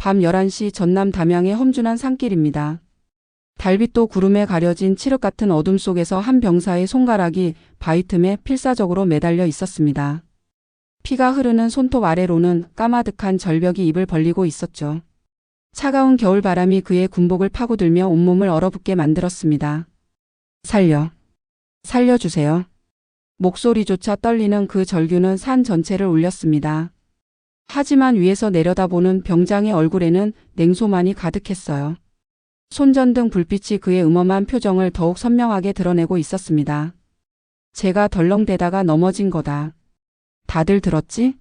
밤 11시 전남 담양의 험준한 산길입니다. 달빛도 구름에 가려진 칠흑 같은 어둠 속에서 한 병사의 손가락이 바위 틈에 필사적으로 매달려 있었습니다. 피가 흐르는 손톱 아래로는 까마득한 절벽이 입을 벌리고 있었죠. 차가운 겨울바람이 그의 군복을 파고들며 온몸을 얼어붙게 만들었습니다. 살려주세요. 목소리조차 떨리는 그 절규는 산 전체를 울렸습니다. 하지만 위에서 내려다보는 병장의 얼굴에는 냉소만이 가득했어요. 손전등 불빛이 그의 음험한 표정을 더욱 선명하게 드러내고 있었습니다. 제가 덜렁대다가 넘어진 거다. 다들 들었지?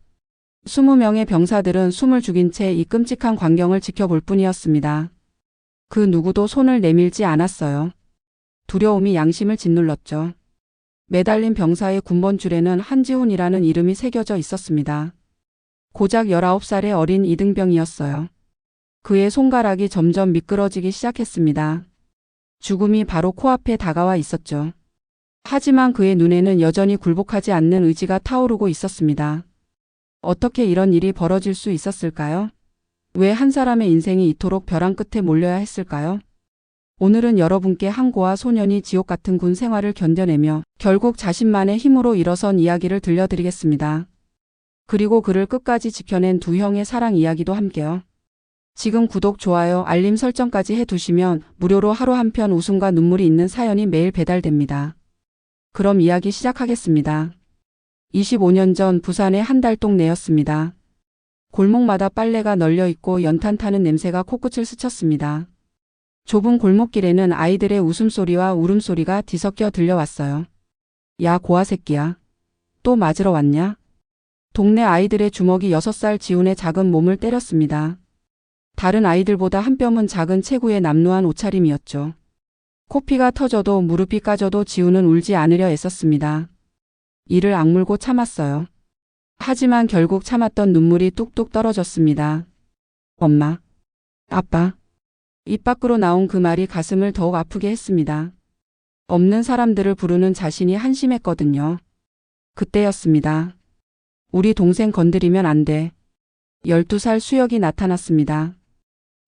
20명의 병사들은 숨을 죽인 채 이 끔찍한 광경을 지켜볼 뿐이었습니다. 그 누구도 손을 내밀지 않았어요. 두려움이 양심을 짓눌렀죠. 매달린 병사의 군번줄에는 한지훈이라는 이름이 새겨져 있었습니다. 고작 19살의 어린 이등병이었어요. 그의 손가락이 점점 미끄러지기 시작했습니다. 죽음이 바로 코앞에 다가와 있었죠. 하지만 그의 눈에는 여전히 굴복하지 않는 의지가 타오르고 있었습니다. 어떻게 이런 일이 벌어질 수 있었을까요? 왜 한 사람의 인생이 이토록 벼랑 끝에 몰려야 했을까요? 오늘은 여러분께 한 고아 소년이 지옥 같은 군 생활을 견뎌내며 결국 자신만의 힘으로 일어선 이야기를 들려드리겠습니다. 그리고 그를 끝까지 지켜낸 두 형의 사랑 이야기도 함께요. 지금 구독, 좋아요, 알림 설정까지 해두시면 무료로 하루 한 편 웃음과 눈물이 있는 사연이 매일 배달됩니다. 그럼 이야기 시작하겠습니다. 25년 전 부산의 한 달동네였습니다. 골목마다 빨래가 널려 있고 연탄 타는 냄새가 코끝을 스쳤습니다. 좁은 골목길에는 아이들의 웃음소리와 울음소리가 뒤섞여 들려왔어요. 야, 고아 새끼야. 또 맞으러 왔냐? 동네 아이들의 주먹이 6살 지훈의 작은 몸을 때렸습니다. 다른 아이들보다 한 뼘은 작은 체구의 남루한 옷차림이었죠. 코피가 터져도 무릎이 까져도 지훈은 울지 않으려 애썼습니다. 이를 악물고 참았어요. 하지만 결국 참았던 눈물이 뚝뚝 떨어졌습니다. 엄마, 아빠. 입 밖으로 나온 그 말이 가슴을 더욱 아프게 했습니다. 없는 사람들을 부르는 자신이 한심했거든요. 그때였습니다. 우리 동생 건드리면 안 돼. 12살 수혁이 나타났습니다.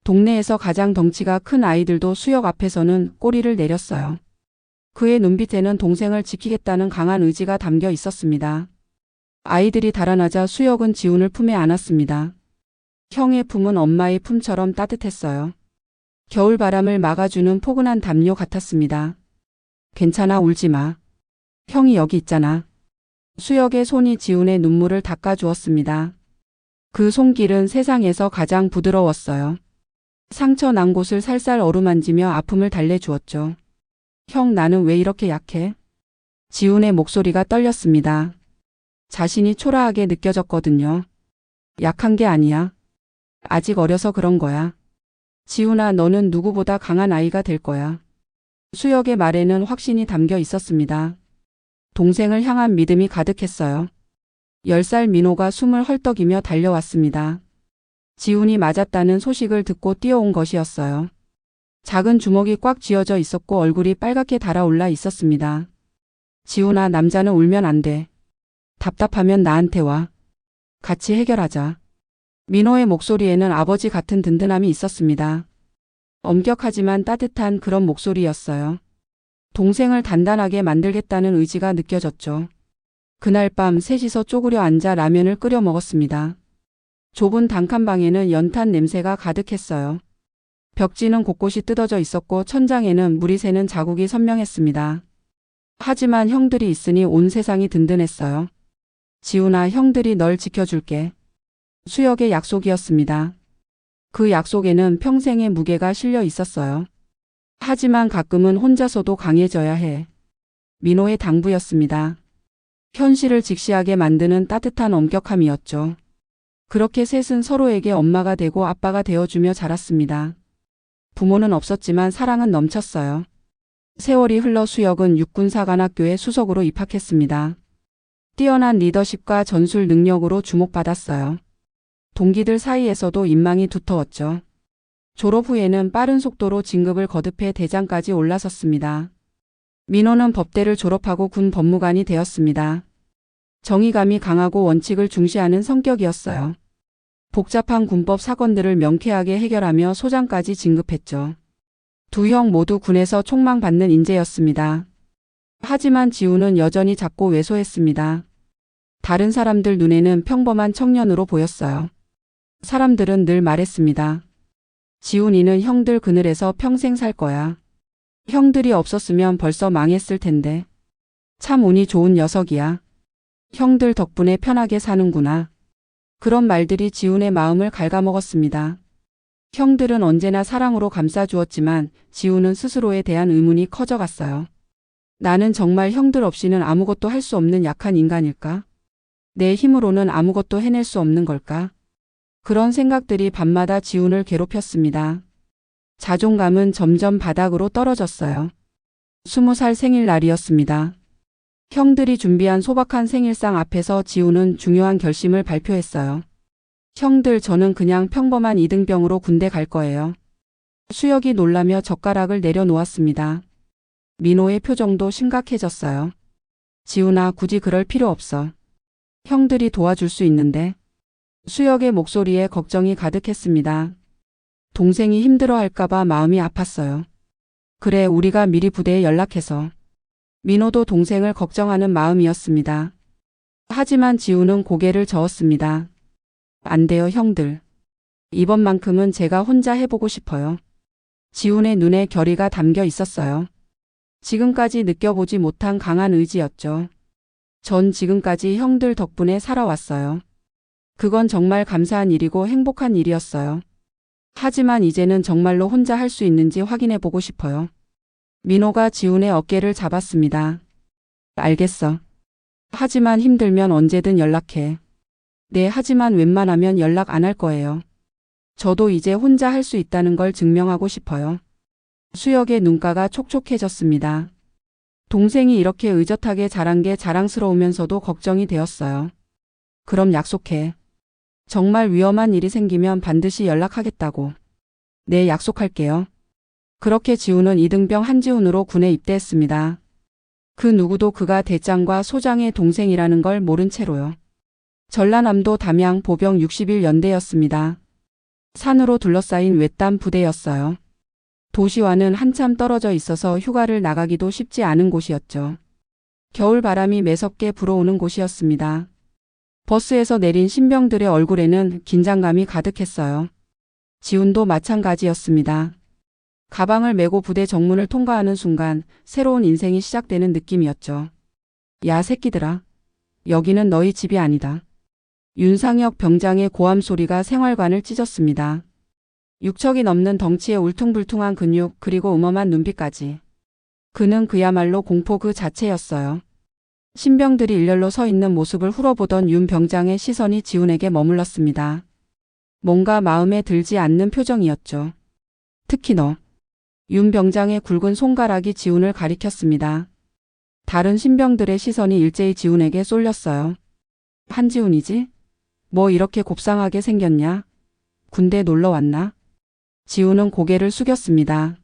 동네에서 가장 덩치가 큰 아이들도 수혁 앞에서는 꼬리를 내렸어요. 그의 눈빛에는 동생을 지키겠다는 강한 의지가 담겨 있었습니다. 아이들이 달아나자 수혁은 지훈을 품에 안았습니다. 형의 품은 엄마의 품처럼 따뜻했어요. 겨울바람을 막아주는 포근한 담요 같았습니다. 괜찮아, 울지 마. 형이 여기 있잖아. 수혁의 손이 지훈의 눈물을 닦아주었습니다. 그 손길은 세상에서 가장 부드러웠어요. 상처 난 곳을 살살 어루만지며 아픔을 달래주었죠. 형, 나는 왜 이렇게 약해? 지훈의 목소리가 떨렸습니다. 자신이 초라하게 느껴졌거든요. 약한 게 아니야. 아직 어려서 그런 거야. 지훈아, 너는 누구보다 강한 아이가 될 거야. 수혁의 말에는 확신이 담겨 있었습니다. 동생을 향한 믿음이 가득했어요. 10살 민호가 숨을 헐떡이며 달려왔습니다. 지훈이 맞았다는 소식을 듣고 뛰어온 것이었어요. 작은 주먹이 꽉 쥐어져 있었고 얼굴이 빨갛게 달아올라 있었습니다. 지훈아, 남자는 울면 안 돼. 답답하면 나한테 와. 같이 해결하자. 민호의 목소리에는 아버지 같은 든든함이 있었습니다. 엄격하지만 따뜻한 그런 목소리였어요. 동생을 단단하게 만들겠다는 의지가 느껴졌죠. 그날 밤 셋이서 쪼그려 앉아 라면을 끓여 먹었습니다. 좁은 단칸방에는 연탄 냄새가 가득했어요. 벽지는 곳곳이 뜯어져 있었고 천장에는 물이 새는 자국이 선명했습니다. 하지만 형들이 있으니 온 세상이 든든했어요. 지훈아, 형들이 널 지켜줄게. 수혁의 약속이었습니다. 그 약속에는 평생의 무게가 실려 있었어요. 하지만 가끔은 혼자서도 강해져야 해. 민호의 당부였습니다. 현실을 직시하게 만드는 따뜻한 엄격함이었죠. 그렇게 셋은 서로에게 엄마가 되고 아빠가 되어주며 자랐습니다. 부모는 없었지만 사랑은 넘쳤어요. 세월이 흘러 수혁은 육군사관학교에 수석으로 입학했습니다. 뛰어난 리더십과 전술 능력으로 주목받았어요. 동기들 사이에서도 인망이 두터웠죠. 졸업 후에는 빠른 속도로 진급을 거듭해 대장까지 올라섰습니다. 민호는 법대를 졸업하고 군 법무관이 되었습니다. 정의감이 강하고 원칙을 중시하는 성격이었어요. 복잡한 군법 사건들을 명쾌하게 해결하며 소장까지 진급했죠. 두 형 모두 군에서 총망받는 인재였습니다. 하지만 지우는 여전히 작고 왜소했습니다. 다른 사람들 눈에는 평범한 청년으로 보였어요. 사람들은 늘 말했습니다. 지훈이는 형들 그늘에서 평생 살 거야. 형들이 없었으면 벌써 망했을 텐데. 참 운이 좋은 녀석이야. 형들 덕분에 편하게 사는구나. 그런 말들이 지훈의 마음을 갉아먹었습니다. 형들은 언제나 사랑으로 감싸주었지만 지훈은 스스로에 대한 의문이 커져갔어요. 나는 정말 형들 없이는 아무것도 할 수 없는 약한 인간일까? 내 힘으로는 아무것도 해낼 수 없는 걸까? 그런 생각들이 밤마다 지훈을 괴롭혔습니다. 자존감은 점점 바닥으로 떨어졌어요. 20살 생일날이었습니다. 형들이 준비한 소박한 생일상 앞에서 지훈은 중요한 결심을 발표했어요. 형들, 저는 그냥 평범한 이등병으로 군대 갈 거예요. 수혁이 놀라며 젓가락을 내려놓았습니다. 민호의 표정도 심각해졌어요. 지훈아, 굳이 그럴 필요 없어. 형들이 도와줄 수 있는데. 수혁의 목소리에 걱정이 가득했습니다. 동생이 힘들어할까봐 마음이 아팠어요. 그래, 우리가 미리 부대에 연락해서. 민호도 동생을 걱정하는 마음이었습니다. 하지만 지훈은 고개를 저었습니다. 안 돼요, 형들. 이번만큼은 제가 혼자 해보고 싶어요. 지훈의 눈에 결의가 담겨 있었어요. 지금까지 느껴보지 못한 강한 의지였죠. 전 지금까지 형들 덕분에 살아왔어요. 그건 정말 감사한 일이고 행복한 일이었어요. 하지만 이제는 정말로 혼자 할 수 있는지 확인해보고 싶어요. 민호가 지훈의 어깨를 잡았습니다. 알겠어. 하지만 힘들면 언제든 연락해. 네, 하지만 웬만하면 연락 안 할 거예요. 저도 이제 혼자 할 수 있다는 걸 증명하고 싶어요. 수혁의 눈가가 촉촉해졌습니다. 동생이 이렇게 의젓하게 자란 게 자랑스러우면서도 걱정이 되었어요. 그럼 약속해. 정말 위험한 일이 생기면 반드시 연락하겠다고. 네, 약속할게요. 그렇게 지훈은 이등병 한지훈으로 군에 입대했습니다. 그 누구도 그가 대장과 소장의 동생이라는 걸 모른 채로요. 전라남도 담양 보병 61연대였습니다. 산으로 둘러싸인 외딴 부대였어요. 도시와는 한참 떨어져 있어서 휴가를 나가기도 쉽지 않은 곳이었죠. 겨울 바람이 매섭게 불어오는 곳이었습니다. 버스에서 내린 신병들의 얼굴에는 긴장감이 가득했어요. 지훈도 마찬가지였습니다. 가방을 메고 부대 정문을 통과하는 순간 새로운 인생이 시작되는 느낌이었죠. 야, 새끼들아. 여기는 너희 집이 아니다. 윤상혁 병장의 고함 소리가 생활관을 찢었습니다. 6척이 넘는 덩치에 울퉁불퉁한 근육 그리고 음험한 눈빛까지. 그는 그야말로 공포 그 자체였어요. 신병들이 일렬로 서 있는 모습을 훑어보던 윤 병장의 시선이 지훈에게 머물렀습니다. 뭔가 마음에 들지 않는 표정이었죠. 특히 너. 윤 병장의 굵은 손가락이 지훈을 가리켰습니다. 다른 신병들의 시선이 일제히 지훈에게 쏠렸어요. 한지훈이지? 뭐 이렇게 곱상하게 생겼냐? 군대 놀러 왔나? 지훈은 고개를 숙였습니다.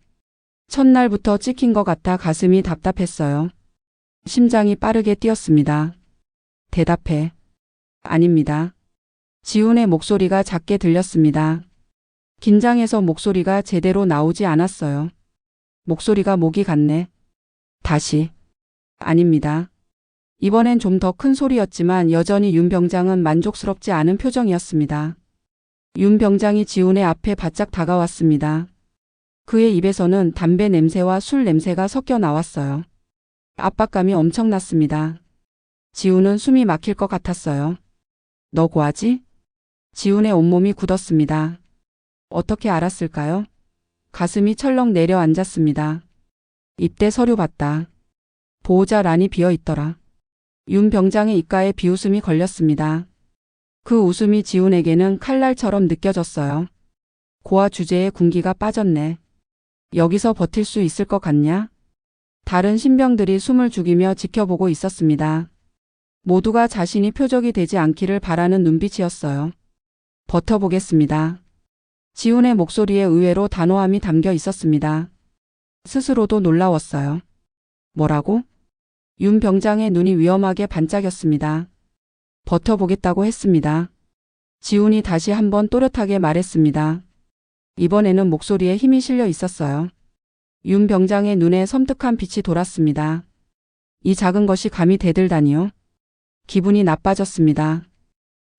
첫날부터 찍힌 것 같아 가슴이 답답했어요. 심장이 빠르게 뛰었습니다. 대답해. 아닙니다. 지훈의 목소리가 작게 들렸습니다. 긴장해서 목소리가 제대로 나오지 않았어요. 목소리가 목이 갔네. 다시. 아닙니다. 이번엔 좀 더 큰 소리였지만 여전히 윤 병장은 만족스럽지 않은 표정이었습니다. 윤 병장이 지훈의 앞에 바짝 다가왔습니다. 그의 입에서는 담배 냄새와 술 냄새가 섞여 나왔어요. 압박감이 엄청났습니다. 지훈은 숨이 막힐 것 같았어요. 너 고하지? 지훈의 온몸이 굳었습니다. 어떻게 알았을까요? 가슴이 철렁 내려앉았습니다. 입대 서류 봤다. 보호자 란이 비어있더라. 윤 병장의 입가에 비웃음이 걸렸습니다. 그 웃음이 지훈에게는 칼날처럼 느껴졌어요. 고아 주제에 군기가 빠졌네. 여기서 버틸 수 있을 것 같냐? 다른 신병들이 숨을 죽이며 지켜보고 있었습니다. 모두가 자신이 표적이 되지 않기를 바라는 눈빛이었어요. 버텨보겠습니다. 지훈의 목소리에 의외로 단호함이 담겨 있었습니다. 스스로도 놀라웠어요. 뭐라고? 윤 병장의 눈이 위험하게 반짝였습니다. 버텨보겠다고 했습니다. 지훈이 다시 한번 또렷하게 말했습니다. 이번에는 목소리에 힘이 실려 있었어요. 윤 병장의 눈에 섬뜩한 빛이 돌았습니다. 이 작은 것이 감히 대들다니요? 기분이 나빠졌습니다.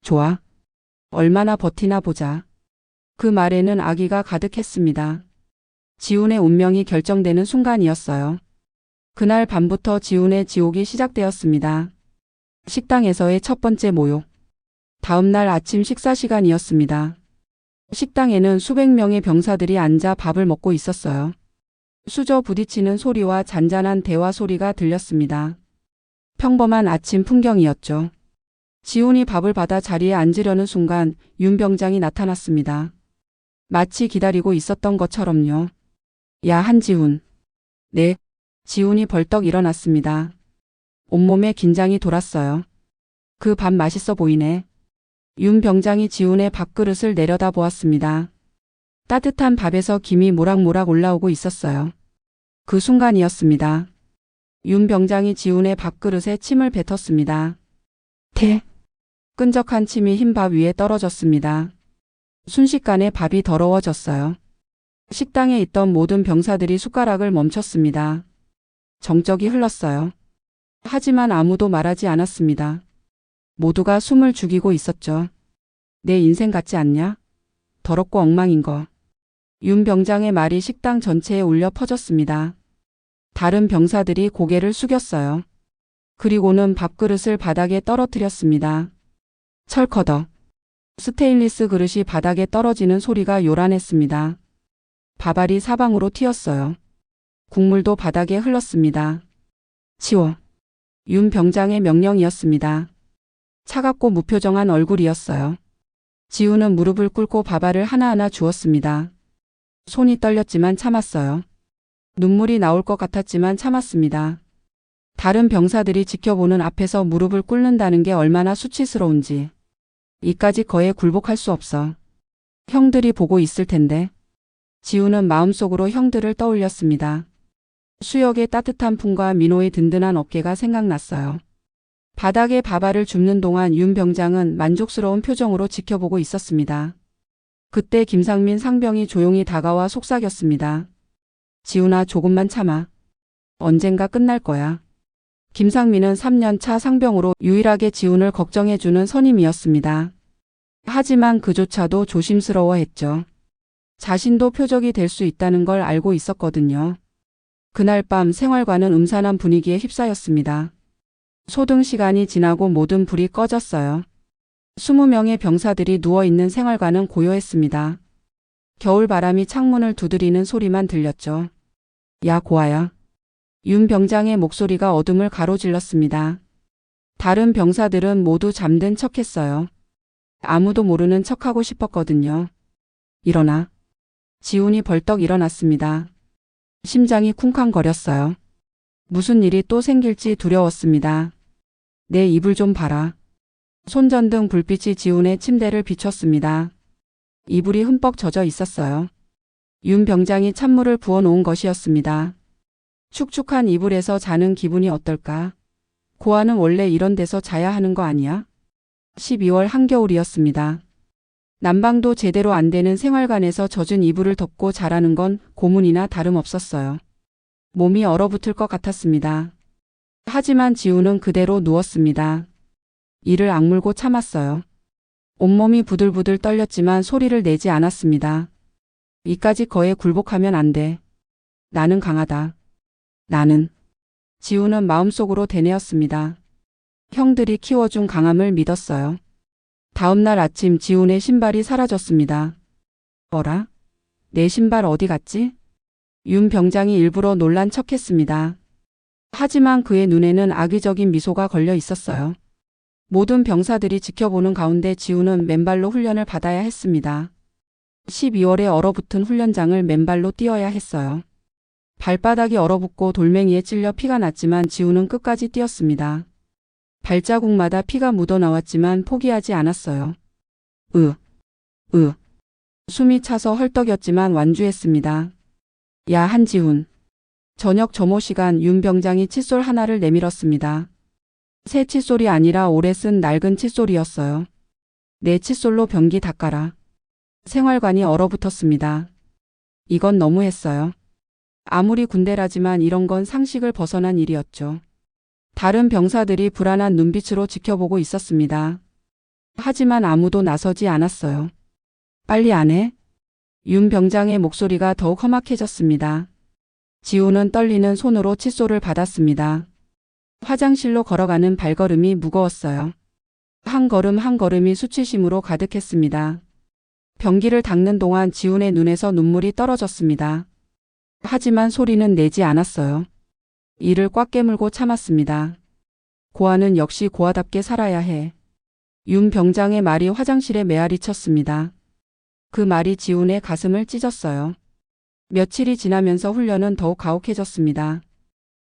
좋아. 얼마나 버티나 보자. 그 말에는 악의가 가득했습니다. 지훈의 운명이 결정되는 순간이었어요. 그날 밤부터 지훈의 지옥이 시작되었습니다. 식당에서의 첫 번째 모욕. 다음 날 아침 식사 시간이었습니다. 식당에는 수백 명의 병사들이 앉아 밥을 먹고 있었어요. 수저 부딪히는 소리와 잔잔한 대화 소리가 들렸습니다. 평범한 아침 풍경이었죠. 지훈이 밥을 받아 자리에 앉으려는 순간 윤 병장이 나타났습니다. 마치 기다리고 있었던 것처럼요. 야, 한지훈. 네. 지훈이 벌떡 일어났습니다. 온몸에 긴장이 돌았어요. 그 밥 맛있어 보이네. 윤 병장이 지훈의 밥그릇을 내려다 보았습니다. 따뜻한 밥에서 김이 모락모락 올라오고 있었어요. 그 순간이었습니다. 윤 병장이 지훈의 밥그릇에 침을 뱉었습니다. 끈적한 침이 흰 밥 위에 떨어졌습니다. 순식간에 밥이 더러워졌어요. 식당에 있던 모든 병사들이 숟가락을 멈췄습니다. 정적이 흘렀어요. 하지만 아무도 말하지 않았습니다. 모두가 숨을 죽이고 있었죠. 내 인생 같지 않냐? 더럽고 엉망인 거. 윤 병장의 말이 식당 전체에 울려 퍼졌습니다. 다른 병사들이 고개를 숙였어요. 그리고는 밥그릇을 바닥에 떨어뜨렸습니다. 철커덕. 스테인리스 그릇이 바닥에 떨어지는 소리가 요란했습니다. 밥알이 사방으로 튀었어요. 국물도 바닥에 흘렀습니다. 치워. 윤 병장의 명령이었습니다. 차갑고 무표정한 얼굴이었어요. 지훈은 무릎을 꿇고 밥알을 하나하나 주었습니다. 손이 떨렸지만 참았어요. 눈물이 나올 것 같았지만 참았습니다. 다른 병사들이 지켜보는 앞에서 무릎을 꿇는다는 게 얼마나 수치스러운지. 이까지 거에 굴복할 수 없어. 형들이 보고 있을 텐데. 지훈은 마음속으로 형들을 떠올렸습니다. 수혁의 따뜻한 품과 민호의 든든한 어깨가 생각났어요. 바닥에 밥알을 줍는 동안 윤 병장은 만족스러운 표정으로 지켜보고 있었습니다. 그때 김상민 상병이 조용히 다가와 속삭였습니다. 지훈아, 조금만 참아. 언젠가 끝날 거야. 김상민은 3년차 상병으로 유일하게 지훈을 걱정해주는 선임이었습니다. 하지만 그조차도 조심스러워했죠. 자신도 표적이 될 수 있다는 걸 알고 있었거든요. 그날 밤 생활관은 음산한 분위기에 휩싸였습니다. 소등 시간이 지나고 모든 불이 꺼졌어요. 20명의 병사들이 누워있는 생활관은 고요했습니다. 겨울바람이 창문을 두드리는 소리만 들렸죠. 야, 고아야. 윤 병장의 목소리가 어둠을 가로질렀습니다. 다른 병사들은 모두 잠든 척했어요. 아무도 모르는 척하고 싶었거든요. 일어나. 지훈이 벌떡 일어났습니다. 심장이 쿵쾅거렸어요. 무슨 일이 또 생길지 두려웠습니다. 내 이불 좀 봐라. 손전등 불빛이 지훈의 침대를 비췄습니다. 이불이 흠뻑 젖어 있었어요. 윤 병장이 찬물을 부어놓은 것이었습니다. 축축한 이불에서 자는 기분이 어떨까? 고아는 원래 이런 데서 자야 하는 거 아니야? 12월 한겨울이었습니다. 난방도 제대로 안 되는 생활관에서 젖은 이불을 덮고 자라는 건 고문이나 다름없었어요. 몸이 얼어붙을 것 같았습니다. 하지만 지훈은 그대로 누웠습니다. 이를 악물고 참았어요. 온몸이 부들부들 떨렸지만 소리를 내지 않았습니다. 이까지 거에 굴복하면 안 돼. 나는 강하다. 나는. 지훈은 마음속으로 되뇌었습니다. 형들이 키워준 강함을 믿었어요. 다음 날 아침 지훈의 신발이 사라졌습니다. 어라? 내 신발 어디 갔지? 윤 병장이 일부러 놀란 척했습니다. 하지만 그의 눈에는 악의적인 미소가 걸려 있었어요. 모든 병사들이 지켜보는 가운데 지훈은 맨발로 훈련을 받아야 했습니다. 12월에 얼어붙은 훈련장을 맨발로 뛰어야 했어요. 발바닥이 얼어붙고 돌멩이에 찔려 피가 났지만 지훈은 끝까지 뛰었습니다. 발자국마다 피가 묻어나왔지만 포기하지 않았어요. 숨이 차서 헐떡였지만 완주했습니다. 야, 한지훈. 저녁 점호 시간 윤 병장이 칫솔 하나를 내밀었습니다. 새 칫솔이 아니라 오래 쓴 낡은 칫솔이었어요. 내 칫솔로 변기 닦아라. 생활관이 얼어붙었습니다. 이건 너무했어요. 아무리 군대라지만 이런 건 상식을 벗어난 일이었죠. 다른 병사들이 불안한 눈빛으로 지켜보고 있었습니다. 하지만 아무도 나서지 않았어요. 빨리 안 해? 윤 병장의 목소리가 더욱 험악해졌습니다. 지우는 떨리는 손으로 칫솔을 받았습니다. 화장실로 걸어가는 발걸음이 무거웠어요. 한 걸음 한 걸음이 수치심으로 가득했습니다. 변기를 닦는 동안 지훈의 눈에서 눈물이 떨어졌습니다. 하지만 소리는 내지 않았어요. 이를 꽉 깨물고 참았습니다. 고아는 역시 고아답게 살아야 해. 윤 병장의 말이 화장실에 메아리 쳤습니다. 그 말이 지훈의 가슴을 찢었어요. 며칠이 지나면서 훈련은 더욱 가혹해졌습니다.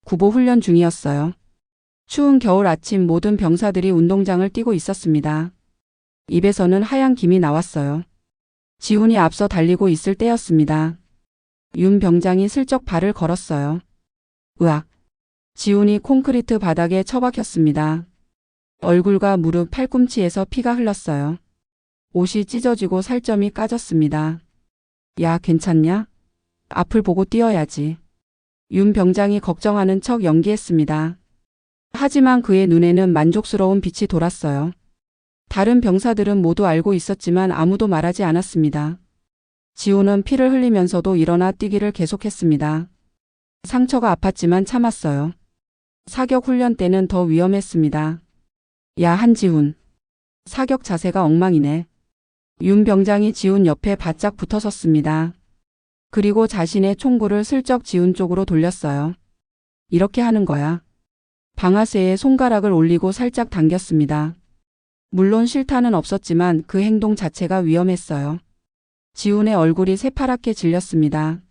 구보 훈련 중이었어요. 추운 겨울 아침 모든 병사들이 운동장을 뛰고 있었습니다. 입에서는 하얀 김이 나왔어요. 지훈이 앞서 달리고 있을 때였습니다. 윤 병장이 슬쩍 발을 걸었어요. 으악! 지훈이 콘크리트 바닥에 처박혔습니다. 얼굴과 무릎, 팔꿈치에서 피가 흘렀어요. 옷이 찢어지고 살점이 까졌습니다. 야, 괜찮냐? 앞을 보고 뛰어야지. 윤 병장이 걱정하는 척 연기했습니다. 하지만 그의 눈에는 만족스러운 빛이 돌았어요. 다른 병사들은 모두 알고 있었지만 아무도 말하지 않았습니다. 지훈은 피를 흘리면서도 일어나 뛰기를 계속했습니다. 상처가 아팠지만 참았어요. 사격 훈련 때는 더 위험했습니다. 야, 한지훈. 사격 자세가 엉망이네. 윤 병장이 지훈 옆에 바짝 붙어섰습니다. 그리고 자신의 총구를 슬쩍 지훈 쪽으로 돌렸어요. 이렇게 하는 거야. 방아쇠에 손가락을 올리고 살짝 당겼습니다. 물론 실타는 없었지만 그 행동 자체가 위험했어요. 지훈의 얼굴이 새파랗게 질렸습니다.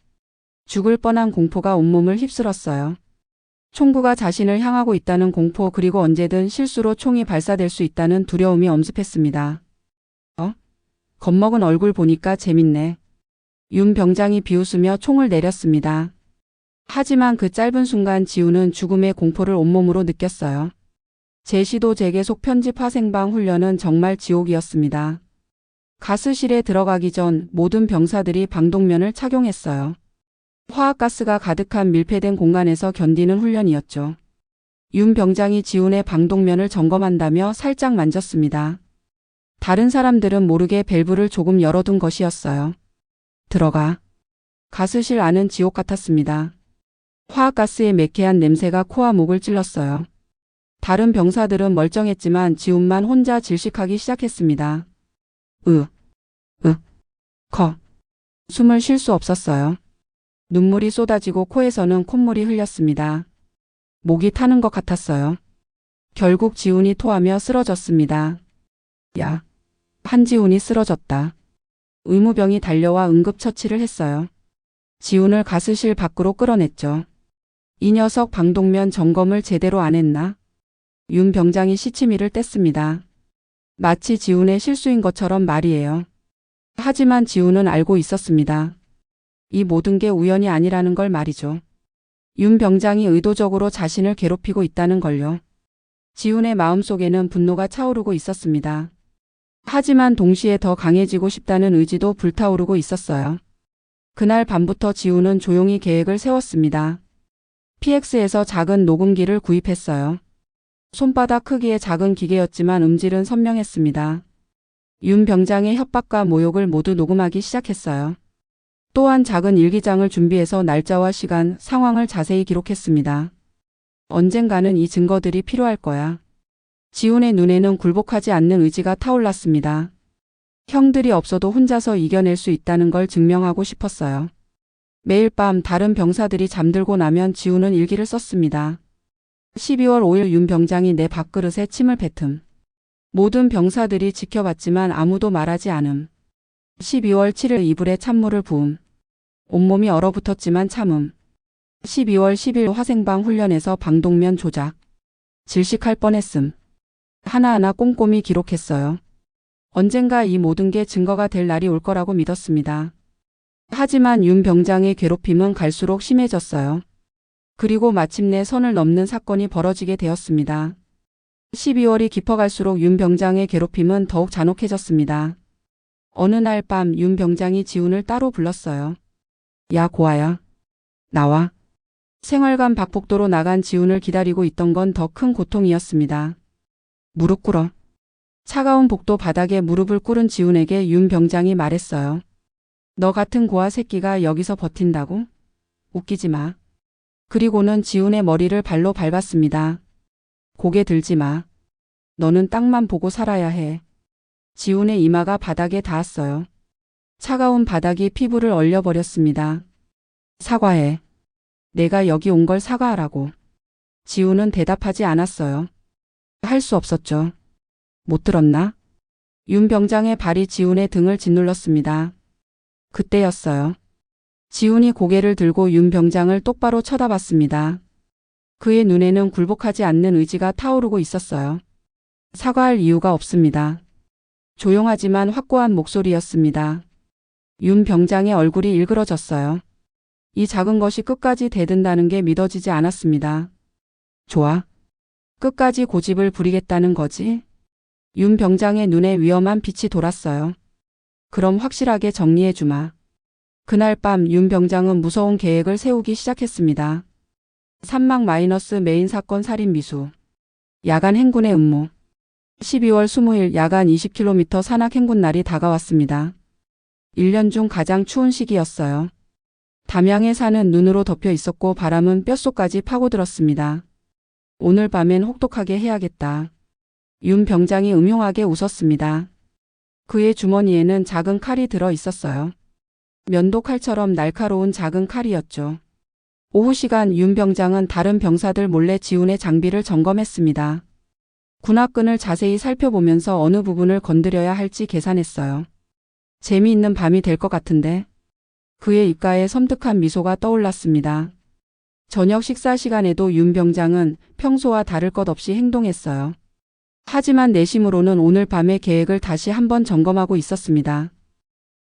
죽을 뻔한 공포가 온몸을 휩쓸었어요. 총구가 자신을 향하고 있다는 공포, 그리고 언제든 실수로 총이 발사될 수 있다는 두려움이 엄습했습니다. 겁먹은 얼굴 보니까 재밌네. 윤 병장이 비웃으며 총을 내렸습니다. 하지만 그 짧은 순간 지훈은 죽음의 공포를 온몸으로 느꼈어요. 제시도 재계속 편집 화생방 훈련은 정말 지옥이었습니다. 가스실에 들어가기 전 모든 병사들이 방독면을 착용했어요. 화학가스가 가득한 밀폐된 공간에서 견디는 훈련이었죠. 윤 병장이 지훈의 방독면을 점검한다며 살짝 만졌습니다. 다른 사람들은 모르게 밸브를 조금 열어둔 것이었어요. 들어가. 가스실 안은 지옥 같았습니다. 화학가스의 매캐한 냄새가 코와 목을 찔렀어요. 다른 병사들은 멀쩡했지만 지훈만 혼자 질식하기 시작했습니다. 숨을 쉴 수 없었어요. 눈물이 쏟아지고 코에서는 콧물이 흘렸습니다. 목이 타는 것 같았어요. 결국 지훈이 토하며 쓰러졌습니다. 야, 한지훈이 쓰러졌다. 의무병이 달려와 응급처치를 했어요. 지훈을 가스실 밖으로 끌어냈죠. 이 녀석 방독면 점검을 제대로 안 했나? 윤 병장이 시치미를 뗐습니다. 마치 지훈의 실수인 것처럼 말이에요. 하지만 지훈은 알고 있었습니다. 이 모든 게 우연이 아니라는 걸 말이죠. 윤 병장이 의도적으로 자신을 괴롭히고 있다는 걸요. 지훈의 마음속에는 분노가 차오르고 있었습니다. 하지만 동시에 더 강해지고 싶다는 의지도 불타오르고 있었어요. 그날 밤부터 지훈은 조용히 계획을 세웠습니다. PX에서 작은 녹음기를 구입했어요. 손바닥 크기의 작은 기계였지만 음질은 선명했습니다. 윤 병장의 협박과 모욕을 모두 녹음하기 시작했어요. 또한 작은 일기장을 준비해서 날짜와 시간, 상황을 자세히 기록했습니다. 언젠가는 이 증거들이 필요할 거야. 지훈의 눈에는 굴복하지 않는 의지가 타올랐습니다. 형들이 없어도 혼자서 이겨낼 수 있다는 걸 증명하고 싶었어요. 매일 밤 다른 병사들이 잠들고 나면 지훈은 일기를 썼습니다. 12월 5일 윤 병장이 내 밥그릇에 침을 뱉음. 모든 병사들이 지켜봤지만 아무도 말하지 않음. 12월 7일 이불에 찬물을 부음. 온몸이 얼어붙었지만 참음. 12월 10일 화생방 훈련에서 방독면 조작. 질식할 뻔했음. 하나하나 꼼꼼히 기록했어요. 언젠가 이 모든 게 증거가 될 날이 올 거라고 믿었습니다. 하지만 윤 병장의 괴롭힘은 갈수록 심해졌어요. 그리고 마침내 선을 넘는 사건이 벌어지게 되었습니다. 12월이 깊어갈수록 윤 병장의 괴롭힘은 더욱 잔혹해졌습니다. 어느 날 밤 윤 병장이 지훈을 따로 불렀어요. 야, 고아야. 나와. 생활관 박복도로 나간 지훈을 기다리고 있던 건 더 큰 고통이었습니다. 무릎 꿇어. 차가운 복도 바닥에 무릎을 꿇은 지훈에게 윤 병장이 말했어요. 너 같은 고아 새끼가 여기서 버틴다고? 웃기지 마. 그리고는 지훈의 머리를 발로 밟았습니다. 고개 들지 마. 너는 땅만 보고 살아야 해. 지훈의 이마가 바닥에 닿았어요. 차가운 바닥이 피부를 얼려버렸습니다. 사과해. 내가 여기 온 걸 사과하라고. 지훈은 대답하지 않았어요. 할 수 없었죠. 못 들었나? 윤 병장의 발이 지훈의 등을 짓눌렀습니다. 그때였어요. 지훈이 고개를 들고 윤 병장을 똑바로 쳐다봤습니다. 그의 눈에는 굴복하지 않는 의지가 타오르고 있었어요. 사과할 이유가 없습니다. 조용하지만 확고한 목소리였습니다. 윤 병장의 얼굴이 일그러졌어요. 이 작은 것이 끝까지 대든다는 게 믿어지지 않았습니다. 좋아. 끝까지 고집을 부리겠다는 거지? 윤 병장의 눈에 위험한 빛이 돌았어요. 그럼 확실하게 정리해 주마. 그날 밤 윤 병장은 무서운 계획을 세우기 시작했습니다. 산막 마이너스 메인 사건 살인 미수. 야간 행군의 음모. 12월 20일 야간 20km 산악 행군 날이 다가왔습니다. 1년 중 가장 추운 시기였어요. 담양의 산은 눈으로 덮여 있었고 바람은 뼛속까지 파고들었습니다. 오늘 밤엔 혹독하게 해야겠다. 윤 병장이 음흉하게 웃었습니다. 그의 주머니에는 작은 칼이 들어 있었어요. 면도 칼처럼 날카로운 작은 칼이었죠. 오후 시간 윤 병장은 다른 병사들 몰래 지훈의 장비를 점검했습니다. 군화끈을 자세히 살펴보면서 어느 부분을 건드려야 할지 계산했어요. 재미있는 밤이 될 것 같은데. 그의 입가에 섬뜩한 미소가 떠올랐습니다. 저녁 식사 시간에도 윤 병장은 평소와 다를 것 없이 행동했어요. 하지만 내심으로는 오늘 밤의 계획을 다시 한번 점검하고 있었습니다.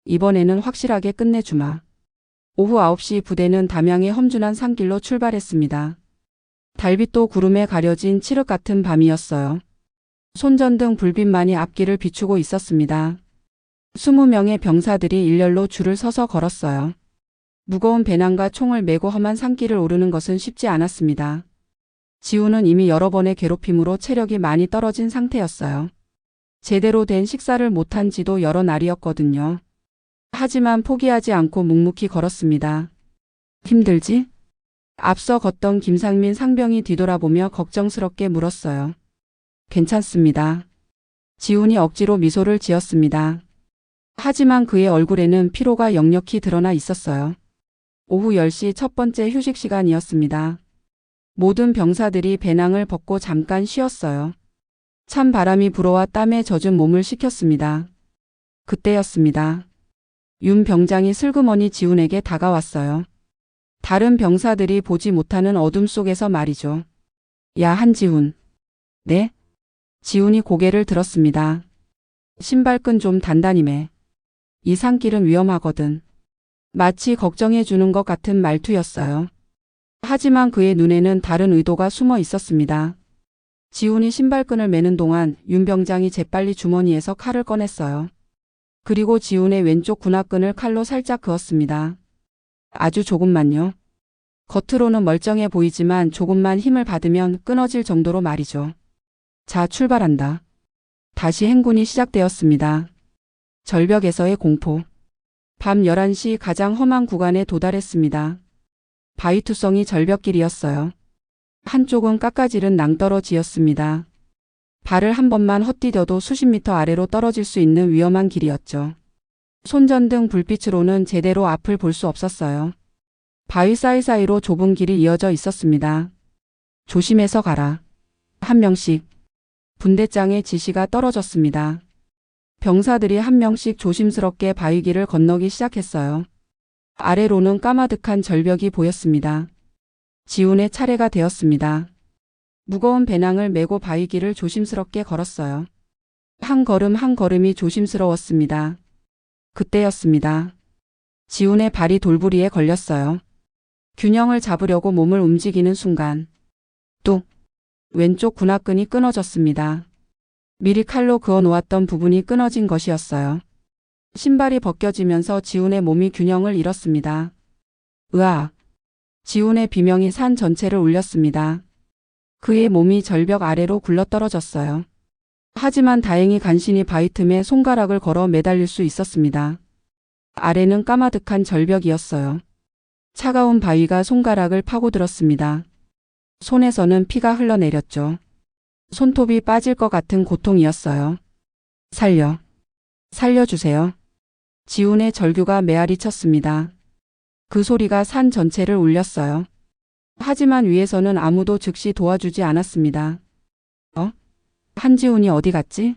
이번에는 확실하게 끝내주마. 오후 9시 부대는 담양의 험준한 산길로 출발했습니다. 달빛도 구름에 가려진 칠흑 같은 밤이었어요. 손전등 불빛만이 앞길을 비추고 있었습니다. 20명의 병사들이 일렬로 줄을 서서 걸었어요. 무거운 배낭과 총을 메고 험한 산길을 오르는 것은 쉽지 않았습니다. 지훈은 이미 여러 번의 괴롭힘으로 체력이 많이 떨어진 상태였어요. 제대로 된 식사를 못한 지도 여러 날이었거든요. 하지만 포기하지 않고 묵묵히 걸었습니다. 힘들지? 앞서 걷던 김상민 상병이 뒤돌아보며 걱정스럽게 물었어요. 괜찮습니다. 지훈이 억지로 미소를 지었습니다. 하지만 그의 얼굴에는 피로가 역력히 드러나 있었어요. 오후 10시 첫 번째 휴식 시간이었습니다. 모든 병사들이 배낭을 벗고 잠깐 쉬었어요. 찬 바람이 불어와 땀에 젖은 몸을 식혔습니다. 그때였습니다. 윤 병장이 슬그머니 지훈에게 다가왔어요. 다른 병사들이 보지 못하는 어둠 속에서 말이죠. 야, 한지훈. 네? 지훈이 고개를 들었습니다. 신발끈 좀 단단히 매. 이 산길은 위험하거든. 마치 걱정해 주는 것 같은 말투였어요. 하지만 그의 눈에는 다른 의도가 숨어 있었습니다. 지훈이 신발끈을 매는 동안 윤 병장이 재빨리 주머니에서 칼을 꺼냈어요. 그리고 지훈의 왼쪽 군화끈을 칼로 살짝 그었습니다. 아주 조금만요. 겉으로는 멀쩡해 보이지만 조금만 힘을 받으면 끊어질 정도로 말이죠. 자, 출발한다. 다시 행군이 시작되었습니다. 절벽에서의 공포. 밤 11시 가장 험한 구간에 도달했습니다. 바위투성이 절벽길이었어요. 한쪽은 깎아지른 낭떠러지였습니다. 발을 한 번만 헛디뎌도 수십 미터 아래로 떨어질 수 있는 위험한 길이었죠. 손전등 불빛으로는 제대로 앞을 볼 수 없었어요. 바위 사이사이로 좁은 길이 이어져 있었습니다. 조심해서 가라. 한 명씩. 분대장의 지시가 떨어졌습니다. 병사들이 한 명씩 조심스럽게 바위길을 건너기 시작했어요. 아래로는 까마득한 절벽이 보였습니다. 지훈의 차례가 되었습니다. 무거운 배낭을 메고 바위길을 조심스럽게 걸었어요. 한 걸음 한 걸음이 조심스러웠습니다. 그때였습니다. 지훈의 발이 돌부리에 걸렸어요. 균형을 잡으려고 몸을 움직이는 순간 뚝 왼쪽 군화끈이 끊어졌습니다. 미리 칼로 그어 놓았던 부분이 끊어진 것이었어요. 신발이 벗겨지면서 지훈의 몸이 균형을 잃었습니다. 으아! 지훈의 비명이 산 전체를 울렸습니다. 그의 몸이 절벽 아래로 굴러떨어졌어요. 하지만 다행히 간신히 바위 틈에 손가락을 걸어 매달릴 수 있었습니다. 아래는 까마득한 절벽이었어요. 차가운 바위가 손가락을 파고들었습니다. 손에서는 피가 흘러내렸죠. 손톱이 빠질 것 같은 고통이었어요. 살려주세요. 지훈의 절규가 메아리 쳤습니다. 그 소리가 산 전체를 울렸어요. 하지만 위에서는 아무도 즉시 도와주지 않았습니다. 한지훈이 어디 갔지?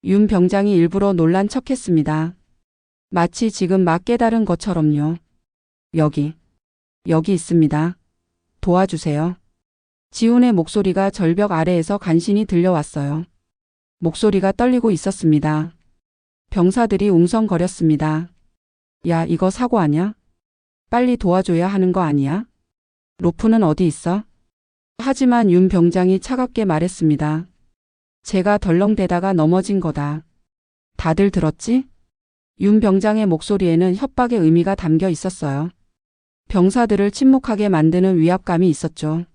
윤 병장이 일부러 놀란 척했습니다. 마치 지금 막 깨달은 것처럼요. 여기 있습니다. 도와주세요. 지훈의 목소리가 절벽 아래에서 간신히 들려왔어요. 목소리가 떨리고 있었습니다. 병사들이 웅성거렸습니다. 야, 이거 사고 아냐? 빨리 도와줘야 하는 거 아니야? 로프는 어디 있어? 하지만 윤 병장이 차갑게 말했습니다. 제가 덜렁대다가 넘어진 거다. 다들 들었지? 윤 병장의 목소리에는 협박의 의미가 담겨 있었어요. 병사들을 침묵하게 만드는 위압감이 있었죠.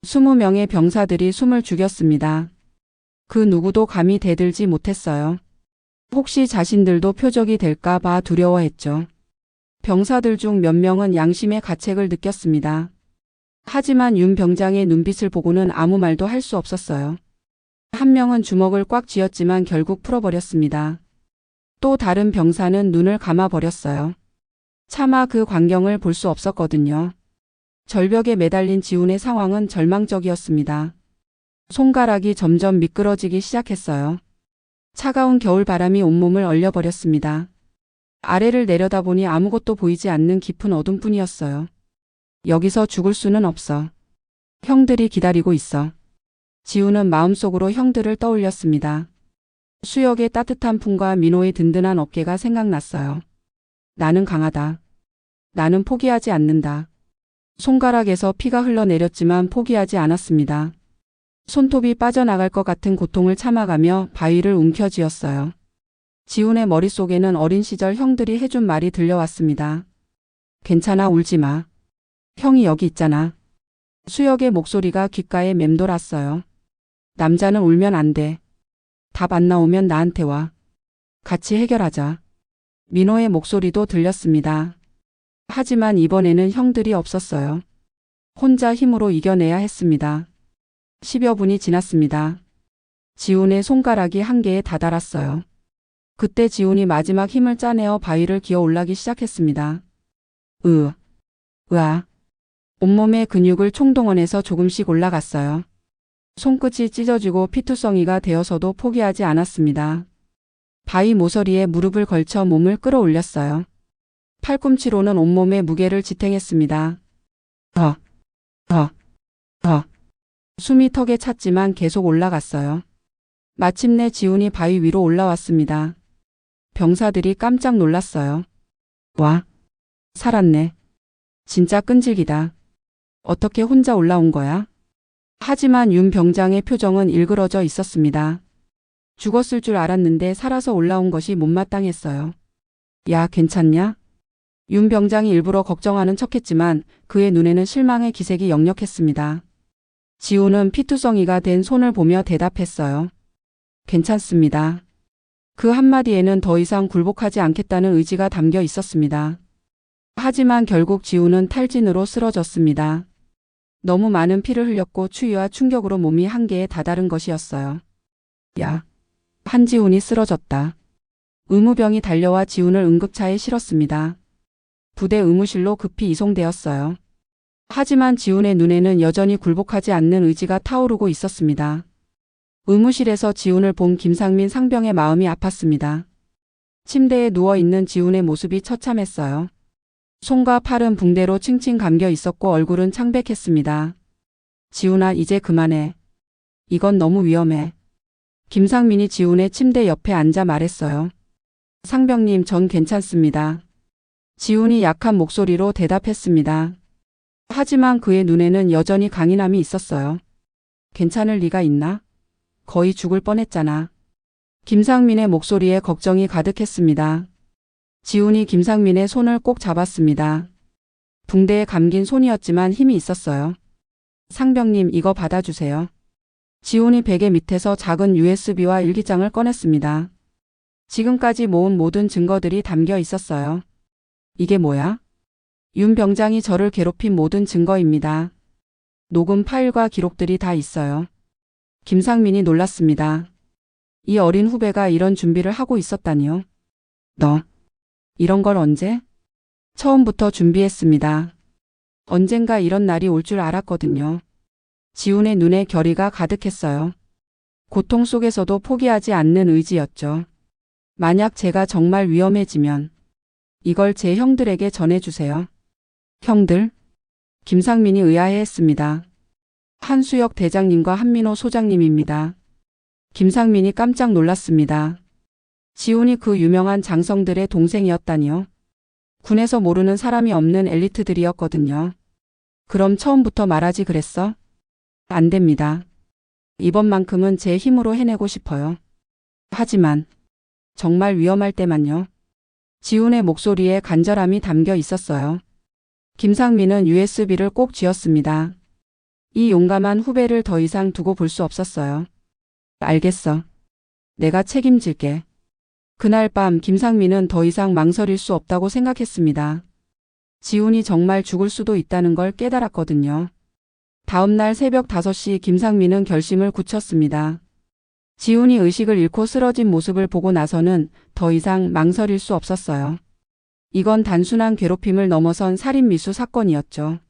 20명의 병사들이 숨을 죽였습니다. 그 누구도 감히 대들지 못했어요. 혹시 자신들도 표적이 될까 봐 두려워했죠. 병사들 중 몇 명은 양심의 가책을 느꼈습니다. 하지만 윤 병장의 눈빛을 보고는 아무 말도 할 수 없었어요. 한 명은 주먹을 꽉 쥐었지만 결국 풀어버렸습니다. 또 다른 병사는 눈을 감아버렸어요. 차마 그 광경을 볼 수 없었거든요. 절벽에 매달린 지훈의 상황은 절망적이었습니다. 손가락이 점점 미끄러지기 시작했어요. 차가운 겨울 바람이 온몸을 얼려버렸습니다. 아래를 내려다보니 아무것도 보이지 않는 깊은 어둠뿐이었어요. 여기서 죽을 수는 없어. 형들이 기다리고 있어. 지훈은 마음속으로 형들을 떠올렸습니다. 수혁의 따뜻한 품과 민호의 든든한 어깨가 생각났어요. 나는 강하다. 나는 포기하지 않는다. 손가락에서 피가 흘러내렸지만 포기하지 않았습니다. 손톱이 빠져나갈 것 같은 고통을 참아가며 바위를 움켜쥐었어요. 지훈의 머릿속에는 어린 시절 형들이 해준 말이 들려왔습니다. 괜찮아, 울지 마. 형이 여기 있잖아. 수혁의 목소리가 귓가에 맴돌았어요. 남자는 울면 안 돼. 답 안 나오면 나한테 와. 같이 해결하자. 민호의 목소리도 들렸습니다. 하지만 이번에는 형들이 없었어요. 혼자 힘으로 이겨내야 했습니다. 10여 분이 지났습니다. 지훈의 손가락이 한계에 다다랐어요. 그때 지훈이 마지막 힘을 짜내어 바위를 기어 올라기 시작했습니다. 으아. 온몸의 근육을 총동원해서 조금씩 올라갔어요. 손끝이 찢어지고 피투성이가 되어서도 포기하지 않았습니다. 바위 모서리에 무릎을 걸쳐 몸을 끌어올렸어요. 팔꿈치로는 온몸의 무게를 지탱했습니다. 숨이 턱에 찼지만 계속 올라갔어요. 마침내 지훈이 바위 위로 올라왔습니다. 병사들이 깜짝 놀랐어요. 와, 살았네. 진짜 끈질기다. 어떻게 혼자 올라온 거야? 하지만 윤 병장의 표정은 일그러져 있었습니다. 죽었을 줄 알았는데 살아서 올라온 것이 못마땅했어요. 야, 괜찮냐? 윤 병장이 일부러 걱정하는 척했지만 그의 눈에는 실망의 기색이 역력했습니다. 지훈은 피투성이가 된 손을 보며 대답했어요. 괜찮습니다. 그 한마디에는 더 이상 굴복하지 않겠다는 의지가 담겨 있었습니다. 하지만 결국 지훈은 탈진으로 쓰러졌습니다. 너무 많은 피를 흘렸고 추위와 충격으로 몸이 한계에 다다른 것이었어요. 야, 한지훈이 쓰러졌다. 의무병이 달려와 지훈을 응급차에 실었습니다. 부대 의무실로 급히 이송되었어요. 하지만 지훈의 눈에는 여전히 굴복하지 않는 의지가 타오르고 있었습니다. 의무실에서 지훈을 본 김상민 상병의 마음이 아팠습니다. 침대에 누워있는 지훈의 모습이 처참했어요. 손과 팔은 붕대로 칭칭 감겨 있었고 얼굴은 창백했습니다. 지훈아, 이제 그만해. 이건 너무 위험해. 김상민이 지훈의 침대 옆에 앉아 말했어요. 상병님, 전 괜찮습니다. 지훈이 약한 목소리로 대답했습니다. 하지만 그의 눈에는 여전히 강인함이 있었어요. 괜찮을 리가 있나? 거의 죽을 뻔했잖아. 김상민의 목소리에 걱정이 가득했습니다. 지훈이 김상민의 손을 꼭 잡았습니다. 붕대에 감긴 손이었지만 힘이 있었어요. 상병님, 이거 받아주세요. 지훈이 베개 밑에서 작은 USB와 일기장을 꺼냈습니다. 지금까지 모은 모든 증거들이 담겨 있었어요. 이게 뭐야? 윤 병장이 저를 괴롭힌 모든 증거입니다. 녹음 파일과 기록들이 다 있어요. 김상민이 놀랐습니다. 이 어린 후배가 이런 준비를 하고 있었다니요. 너, 이런 걸 언제? 처음부터 준비했습니다. 언젠가 이런 날이 올 줄 알았거든요. 지훈의 눈에 결의가 가득했어요. 고통 속에서도 포기하지 않는 의지였죠. 만약 제가 정말 위험해지면 이걸 제 형들에게 전해주세요. 형들? 김상민이 의아해했습니다. 한수혁 대장님과 한민호 소장님입니다. 김상민이 깜짝 놀랐습니다. 지훈이 그 유명한 장성들의 동생이었다니요. 군에서 모르는 사람이 없는 엘리트들이었거든요. 그럼 처음부터 말하지 그랬어? 안 됩니다. 이번만큼은 제 힘으로 해내고 싶어요. 하지만 정말 위험할 때만요. 지훈의 목소리에 간절함이 담겨 있었어요. 김상민은 USB를 꼭 쥐었습니다. 이 용감한 후배를 더 이상 두고 볼 수 없었어요. 알겠어. 내가 책임질게. 그날 밤 김상민은 더 이상 망설일 수 없다고 생각했습니다. 지훈이 정말 죽을 수도 있다는 걸 깨달았거든요. 다음 날 새벽 5시 김상민은 결심을 굳혔습니다. 지훈이 의식을 잃고 쓰러진 모습을 보고 나서는 더 이상 망설일 수 없었어요. 이건 단순한 괴롭힘을 넘어선 살인미수 사건이었죠.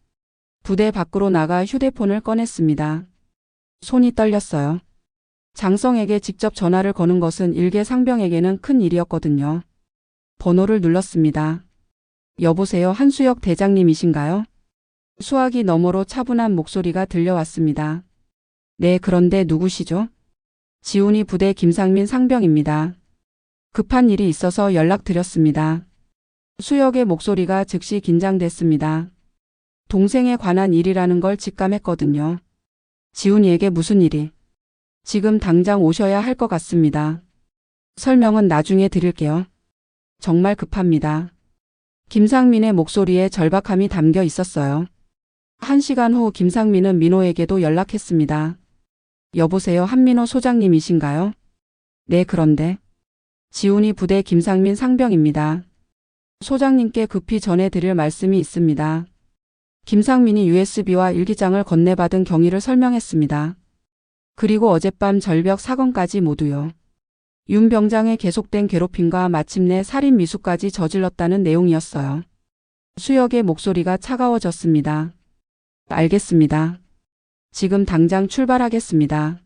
부대 밖으로 나가 휴대폰을 꺼냈습니다. 손이 떨렸어요. 장성에게 직접 전화를 거는 것은 일개 상병에게는 큰 일이었거든요. 번호를 눌렀습니다. 여보세요, 한수혁 대장님이신가요? 수화기 너머로 차분한 목소리가 들려왔습니다. 네, 그런데 누구시죠? 지훈이 부대 김상민 상병입니다. 급한 일이 있어서 연락드렸습니다. 수혁의 목소리가 즉시 긴장됐습니다. 동생에 관한 일이라는 걸 직감했거든요. 지훈이에게 무슨 일이? 지금 당장 오셔야 할 것 같습니다. 설명은 나중에 드릴게요. 정말 급합니다. 김상민의 목소리에 절박함이 담겨 있었어요. 1시간 후 김상민은 민호에게도 연락했습니다. 여보세요, 한민호 소장님이신가요? 네, 그런데 지훈이 부대 김상민 상병입니다. 소장님께 급히 전해드릴 말씀이 있습니다. 김상민이 USB와 일기장을 건네받은 경위를 설명했습니다. 그리고 어젯밤 절벽 사건까지 모두요. 윤 병장의 계속된 괴롭힘과 마침내 살인 미수까지 저질렀다는 내용이었어요. 수혁의 목소리가 차가워졌습니다. 알겠습니다. 지금 당장 출발하겠습니다.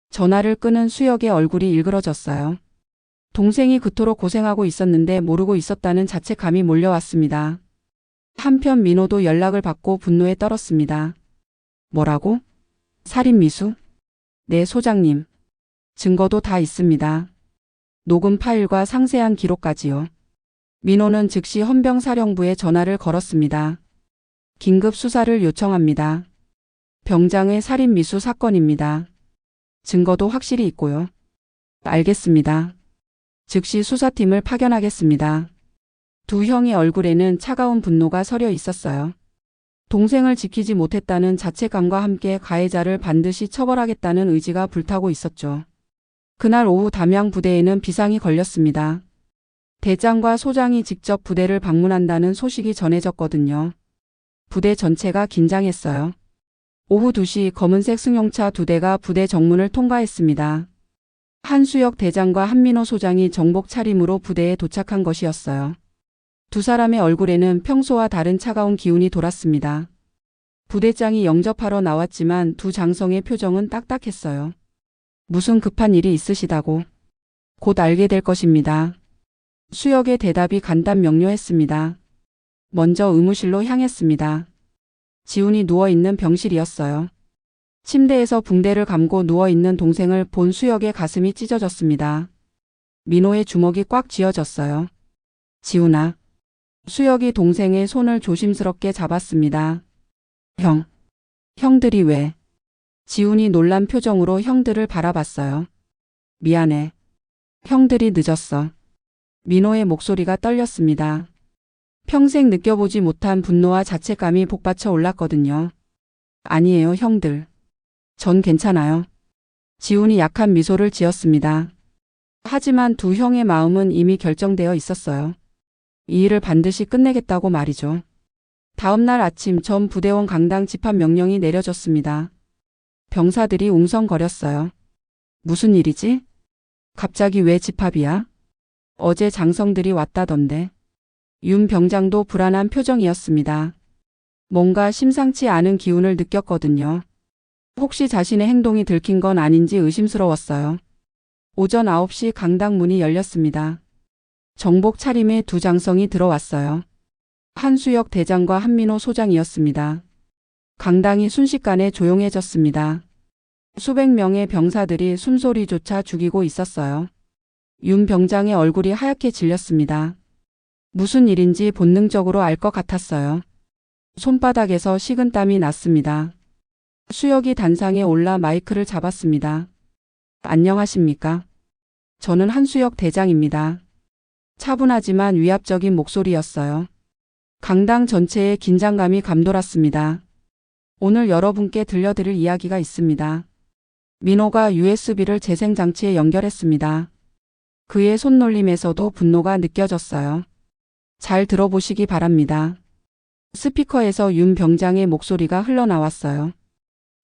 전화를 끄는 수혁의 얼굴이 일그러졌어요. 동생이 그토록 고생하고 있었는데 모르고 있었다는 자책감이 몰려왔습니다. 한편 민호도 연락을 받고 분노에 떨었습니다. 뭐라고? 살인 미수? 네, 소장님. 증거도 다 있습니다. 녹음 파일과 상세한 기록까지요. 민호는 즉시 헌병사령부에 전화를 걸었습니다. 긴급 수사를 요청합니다. 병장의 살인 미수 사건입니다. 증거도 확실히 있고요. 알겠습니다. 즉시 수사팀을 파견하겠습니다. 두 형의 얼굴에는 차가운 분노가 서려 있었어요. 동생을 지키지 못했다는 자책감과 함께 가해자를 반드시 처벌하겠다는 의지가 불타고 있었죠. 그날 오후 담양 부대에는 비상이 걸렸습니다. 대장과 소장이 직접 부대를 방문한다는 소식이 전해졌거든요. 부대 전체가 긴장했어요. 오후 2시 검은색 승용차 2대가 부대 정문을 통과했습니다. 한수혁 대장과 한민호 소장이 정복 차림으로 부대에 도착한 것이었어요. 두 사람의 얼굴에는 평소와 다른 차가운 기운이 돌았습니다. 부대장이 영접하러 나왔지만 두 장성의 표정은 딱딱했어요. 무슨 급한 일이 있으시다고? 곧 알게 될 것입니다. 수혁의 대답이 간단 명료했습니다. 먼저 의무실로 향했습니다. 지훈이 누워있는 병실이었어요. 침대에서 붕대를 감고 누워있는 동생을 본 수혁의 가슴이 찢어졌습니다. 민호의 주먹이 꽉 쥐어졌어요. 지훈아. 수혁이 동생의 손을 조심스럽게 잡았습니다. 형들이 왜? 지훈이 놀란 표정으로 형들을 바라봤어요. 미안해. 형들이 늦었어. 민호의 목소리가 떨렸습니다. 평생 느껴보지 못한 분노와 자책감이 복받쳐 올랐거든요. 아니에요, 형들. 전 괜찮아요. 지훈이 약한 미소를 지었습니다. 하지만 두 형의 마음은 이미 결정되어 있었어요. 이 일을 반드시 끝내겠다고 말이죠. 다음 날 아침 전 부대원 강당 집합 명령이 내려졌습니다. 병사들이 웅성거렸어요. 무슨 일이지? 갑자기 왜 집합이야? 어제 장성들이 왔다던데. 윤 병장도 불안한 표정이었습니다. 뭔가 심상치 않은 기운을 느꼈거든요. 혹시 자신의 행동이 들킨 건 아닌지 의심스러웠어요. 오전 9시 강당 문이 열렸습니다. 정복 차림의 두 장성이 들어왔어요. 한수혁 대장과 한민호 소장이었습니다. 강당이 순식간에 조용해졌습니다. 수백 명의 병사들이 숨소리조차 죽이고 있었어요. 윤 병장의 얼굴이 하얗게 질렸습니다. 무슨 일인지 본능적으로 알 것 같았어요. 손바닥에서 식은땀이 났습니다. 수혁이 단상에 올라 마이크를 잡았습니다. 안녕하십니까? 저는 한수혁 대장입니다. 차분하지만 위압적인 목소리였어요. 강당 전체에 긴장감이 감돌았습니다. 오늘 여러분께 들려드릴 이야기가 있습니다. 민호가 USB를 재생장치에 연결했습니다. 그의 손놀림에서도 분노가 느껴졌어요. 잘 들어보시기 바랍니다. 스피커에서 윤 병장의 목소리가 흘러나왔어요.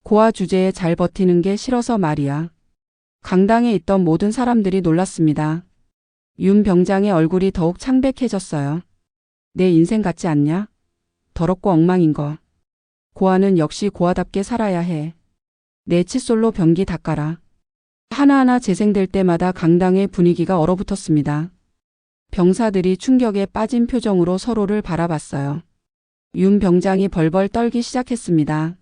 고아 주제에 잘 버티는 게 싫어서 말이야. 강당에 있던 모든 사람들이 놀랐습니다. 윤 병장의 얼굴이 더욱 창백해졌어요. 내 인생 같지 않냐? 더럽고 엉망인 거. 고아는 역시 고아답게 살아야 해. 내 칫솔로 변기 닦아라. 하나하나 재생될 때마다 강당의 분위기가 얼어붙었습니다. 병사들이 충격에 빠진 표정으로 서로를 바라봤어요. 윤 병장이 벌벌 떨기 시작했습니다.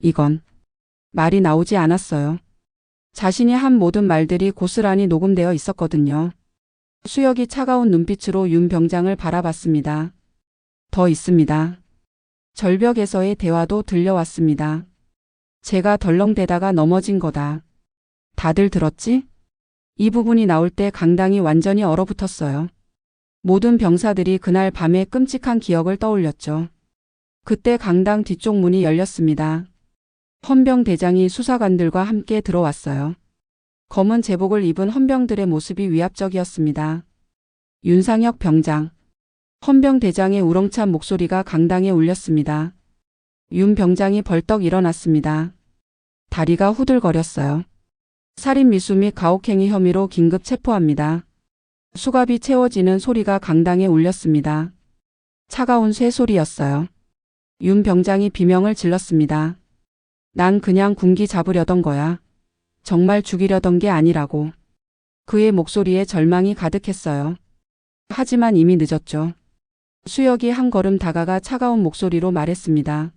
이건 말이 나오지 않았어요. 자신이 한 모든 말들이 고스란히 녹음되어 있었거든요. 수혁이 차가운 눈빛으로 윤 병장을 바라봤습니다. 더 있습니다. 절벽에서의 대화도 들려왔습니다. 제가 덜렁대다가 넘어진 거다. 다들 들었지? 이 부분이 나올 때 강당이 완전히 얼어붙었어요. 모든 병사들이 그날 밤의 끔찍한 기억을 떠올렸죠. 그때 강당 뒤쪽 문이 열렸습니다. 헌병 대장이 수사관들과 함께 들어왔어요. 검은 제복을 입은 헌병들의 모습이 위압적이었습니다. 윤상혁 병장. 헌병 대장의 우렁찬 목소리가 강당에 울렸습니다. 윤 병장이 벌떡 일어났습니다. 다리가 후들거렸어요. 살인 미수 및 가혹행위 혐의로 긴급 체포합니다. 수갑이 채워지는 소리가 강당에 울렸습니다. 차가운 쇠소리였어요. 윤 병장이 비명을 질렀습니다. 난 그냥 군기 잡으려던 거야. 정말 죽이려던 게 아니라고. 그의 목소리에 절망이 가득했어요. 하지만 이미 늦었죠. 수혁이 한 걸음 다가가 차가운 목소리로 말했습니다.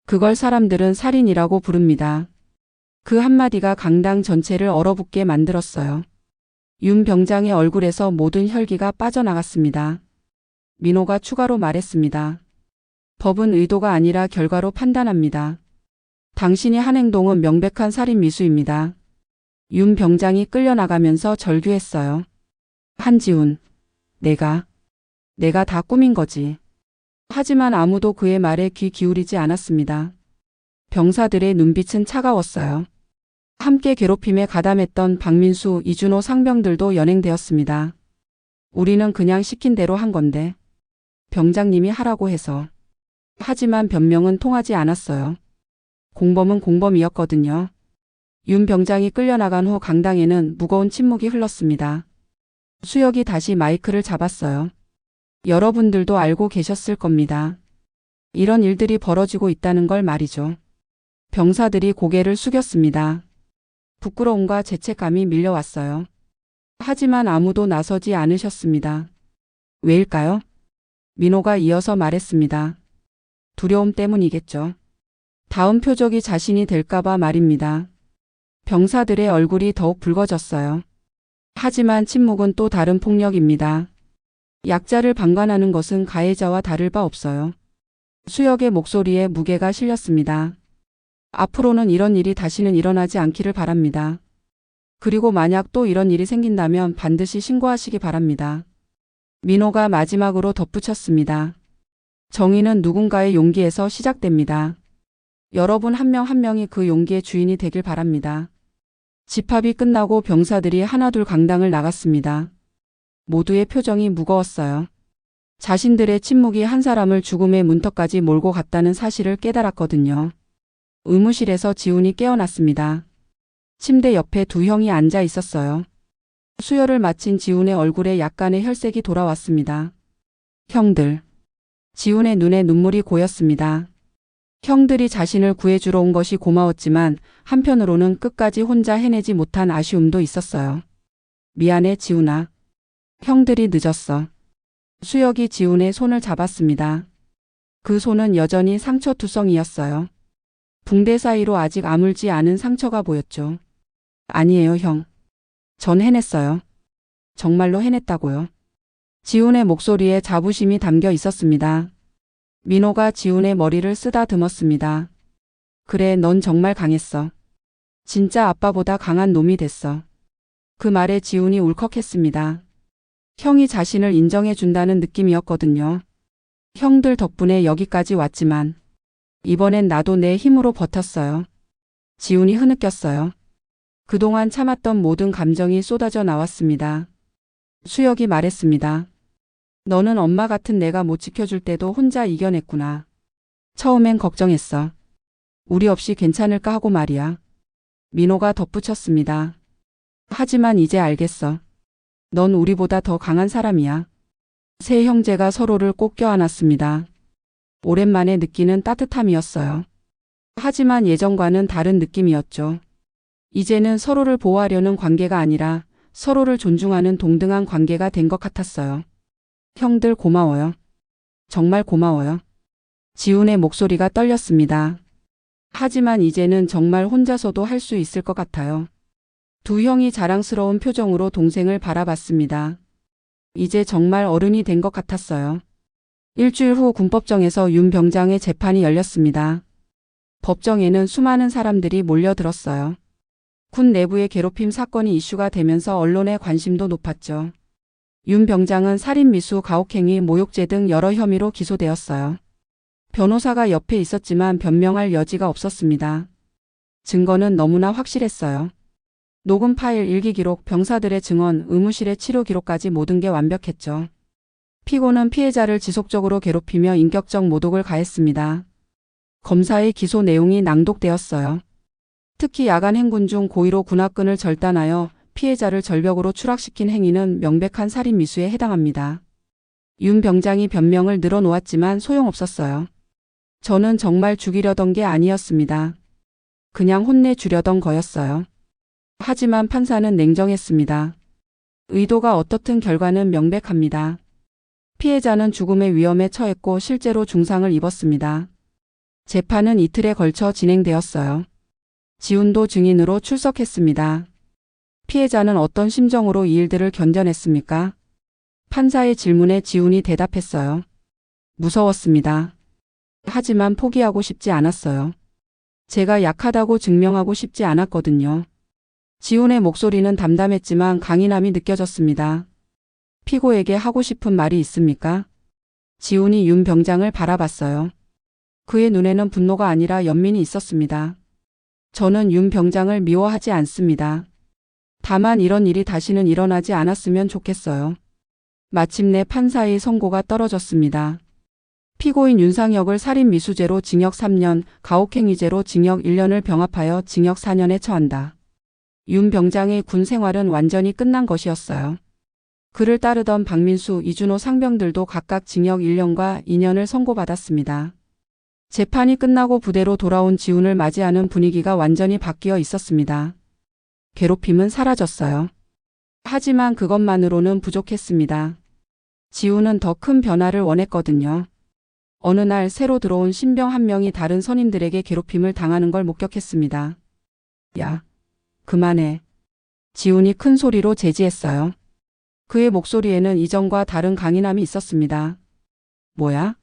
그걸 사람들은 살인이라고 부릅니다. 그 한마디가 강당 전체를 얼어붙게 만들었어요. 윤 병장의 얼굴에서 모든 혈기가 빠져나갔습니다. 민호가 추가로 말했습니다. 법은 의도가 아니라 결과로 판단합니다. 당신이 한 행동은 명백한 살인 미수입니다. 윤 병장이 끌려나가면서 절규했어요. 한지훈, 내가 다 꾸민 거지. 하지만 아무도 그의 말에 귀 기울이지 않았습니다. 병사들의 눈빛은 차가웠어요. 함께 괴롭힘에 가담했던 박민수, 이준호 상병들도 연행되었습니다. 우리는 그냥 시킨 대로 한 건데. 병장님이 하라고 해서. 하지만 변명은 통하지 않았어요. 공범은 공범이었거든요. 윤 병장이 끌려나간 후 강당에는 무거운 침묵이 흘렀습니다. 수혁이 다시 마이크를 잡았어요. 여러분들도 알고 계셨을 겁니다. 이런 일들이 벌어지고 있다는 걸 말이죠. 병사들이 고개를 숙였습니다. 부끄러움과 죄책감이 밀려왔어요. 하지만 아무도 나서지 않으셨습니다. 왜일까요? 민호가 이어서 말했습니다. 두려움 때문이겠죠. 다음 표적이 자신이 될까봐 말입니다. 병사들의 얼굴이 더욱 붉어졌어요. 하지만 침묵은 또 다른 폭력입니다. 약자를 방관하는 것은 가해자와 다를 바 없어요. 수혁의 목소리에 무게가 실렸습니다. 앞으로는 이런 일이 다시는 일어나지 않기를 바랍니다. 그리고 만약 또 이런 일이 생긴다면 반드시 신고하시기 바랍니다. 민호가 마지막으로 덧붙였습니다. 정의는 누군가의 용기에서 시작됩니다. 여러분 한 명 한 명이 그 용기의 주인이 되길 바랍니다. 집합이 끝나고 병사들이 하나둘 강당을 나갔습니다. 모두의 표정이 무거웠어요. 자신들의 침묵이 한 사람을 죽음의 문턱까지 몰고 갔다는 사실을 깨달았거든요. 의무실에서 지훈이 깨어났습니다. 침대 옆에 두 형이 앉아 있었어요. 수혈을 마친 지훈의 얼굴에 약간의 혈색이 돌아왔습니다. 형들. 지훈의 눈에 눈물이 고였습니다. 형들이 자신을 구해주러 온 것이 고마웠지만 한편으로는 끝까지 혼자 해내지 못한 아쉬움도 있었어요. 미안해 지훈아. 형들이 늦었어. 수혁이 지훈의 손을 잡았습니다. 그 손은 여전히 상처투성이었어요. 붕대 사이로 아직 아물지 않은 상처가 보였죠. 아니에요 형. 전 해냈어요. 정말로 해냈다고요. 지훈의 목소리에 자부심이 담겨 있었습니다. 민호가 지훈의 머리를 쓰다듬었습니다. 그래, 넌 정말 강했어. 진짜 아빠보다 강한 놈이 됐어. 그 말에 지훈이 울컥했습니다. 형이 자신을 인정해준다는 느낌이었거든요. 형들 덕분에 여기까지 왔지만 이번엔 나도 내 힘으로 버텼어요. 지훈이 흐느꼈어요. 그동안 참았던 모든 감정이 쏟아져 나왔습니다. 수혁이 말했습니다. 너는 엄마 같은 내가 못 지켜줄 때도 혼자 이겨냈구나. 처음엔 걱정했어. 우리 없이 괜찮을까 하고 말이야. 민호가 덧붙였습니다. 하지만 이제 알겠어. 넌 우리보다 더 강한 사람이야. 세 형제가 서로를 꼭 껴안았습니다. 오랜만에 느끼는 따뜻함이었어요. 하지만 예전과는 다른 느낌이었죠. 이제는 서로를 보호하려는 관계가 아니라 서로를 존중하는 동등한 관계가 된 것 같았어요. 형들 고마워요. 정말 고마워요. 지훈의 목소리가 떨렸습니다. 하지만 이제는 정말 혼자서도 할 수 있을 것 같아요. 두 형이 자랑스러운 표정으로 동생을 바라봤습니다. 이제 정말 어른이 된 것 같았어요. 일주일 후 군법정에서 윤 병장의 재판이 열렸습니다. 법정에는 수많은 사람들이 몰려들었어요. 군 내부의 괴롭힘 사건이 이슈가 되면서 언론의 관심도 높았죠. 윤 병장은 살인미수, 가혹행위, 모욕죄 등 여러 혐의로 기소되었어요. 변호사가 옆에 있었지만 변명할 여지가 없었습니다. 증거는 너무나 확실했어요. 녹음 파일, 일기기록, 병사들의 증언, 의무실의 치료 기록까지 모든 게 완벽했죠. 피고는 피해자를 지속적으로 괴롭히며 인격적 모독을 가했습니다. 검사의 기소 내용이 낭독되었어요. 특히 야간 행군 중 고의로 군화끈을 절단하여 피해자를 절벽으로 추락시킨 행위는 명백한 살인 미수에 해당합니다. 윤 병장이 변명을 늘어놓았지만 소용없었어요. 저는 정말 죽이려던 게 아니었습니다. 그냥 혼내주려던 거였어요. 하지만 판사는 냉정했습니다. 의도가 어떻든 결과는 명백합니다. 피해자는 죽음의 위험에 처했고 실제로 중상을 입었습니다. 재판은 이틀에 걸쳐 진행되었어요. 지훈도 증인으로 출석했습니다. 피해자는 어떤 심정으로 이 일들을 견뎌냈습니까? 판사의 질문에 지훈이 대답했어요. 무서웠습니다. 하지만 포기하고 싶지 않았어요. 제가 약하다고 증명하고 싶지 않았거든요. 지훈의 목소리는 담담했지만 강인함이 느껴졌습니다. 피고에게 하고 싶은 말이 있습니까? 지훈이 윤 병장을 바라봤어요. 그의 눈에는 분노가 아니라 연민이 있었습니다. 저는 윤 병장을 미워하지 않습니다. 다만 이런 일이 다시는 일어나지 않았으면 좋겠어요. 마침내 판사의 선고가 떨어졌습니다. 피고인 윤상혁을 살인미수죄로 징역 3년, 가혹행위죄로 징역 1년을 병합하여 징역 4년에 처한다. 윤 병장의 군 생활은 완전히 끝난 것이었어요. 그를 따르던 박민수, 이준호 상병들도 각각 징역 1년과 2년을 선고받았습니다. 재판이 끝나고 부대로 돌아온 지훈을 맞이하는 분위기가 완전히 바뀌어 있었습니다. 괴롭힘은 사라졌어요. 하지만 그것만으로는 부족했습니다. 지훈은 더 큰 변화를 원했거든요. 어느 날 새로 들어온 신병 한 명이 다른 선임들에게 괴롭힘을 당하는 걸 목격했습니다. 야, 그만해. 지훈이 큰 소리로 제지했어요. 그의 목소리에는 이전과 다른 강인함이 있었습니다. 뭐야?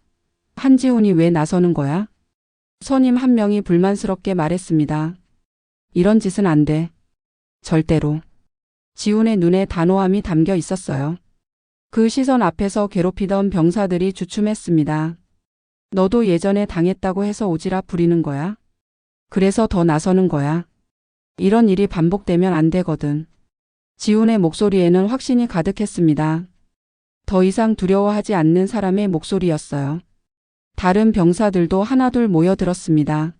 한지훈이 왜 나서는 거야? 선임 한 명이 불만스럽게 말했습니다. 이런 짓은 안 돼. 절대로. 지훈의 눈에 단호함이 담겨 있었어요. 그 시선 앞에서 괴롭히던 병사들이 주춤했습니다. 너도 예전에 당했다고 해서 오지랖 부리는 거야? 그래서 더 나서는 거야? 이런 일이 반복되면 안 되거든. 지훈의 목소리에는 확신이 가득했습니다. 더 이상 두려워하지 않는 사람의 목소리였어요. 다른 병사들도 하나둘 모여들었습니다.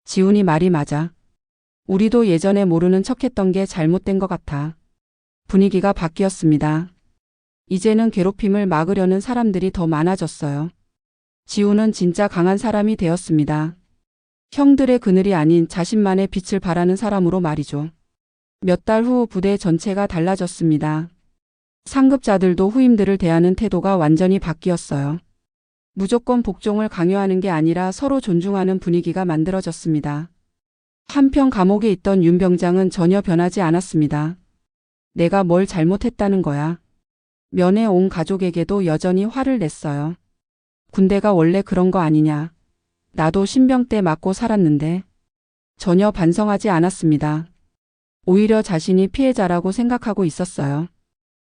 지훈이 말이 맞아. 우리도 예전에 모르는 척했던 게 잘못된 것 같아. 분위기가 바뀌었습니다. 이제는 괴롭힘을 막으려는 사람들이 더 많아졌어요. 지훈은 진짜 강한 사람이 되었습니다. 형들의 그늘이 아닌 자신만의 빛을 발하는 사람으로 말이죠. 몇 달 후 부대 전체가 달라졌습니다. 상급자들도 후임들을 대하는 태도가 완전히 바뀌었어요. 무조건 복종을 강요하는 게 아니라 서로 존중하는 분위기가 만들어졌습니다. 한편 감옥에 있던 윤 병장은 전혀 변하지 않았습니다. 내가 뭘 잘못했다는 거야. 면회 온 가족에게도 여전히 화를 냈어요. 군대가 원래 그런 거 아니냐. 나도 신병 때 맞고 살았는데. 전혀 반성하지 않았습니다. 오히려 자신이 피해자라고 생각하고 있었어요.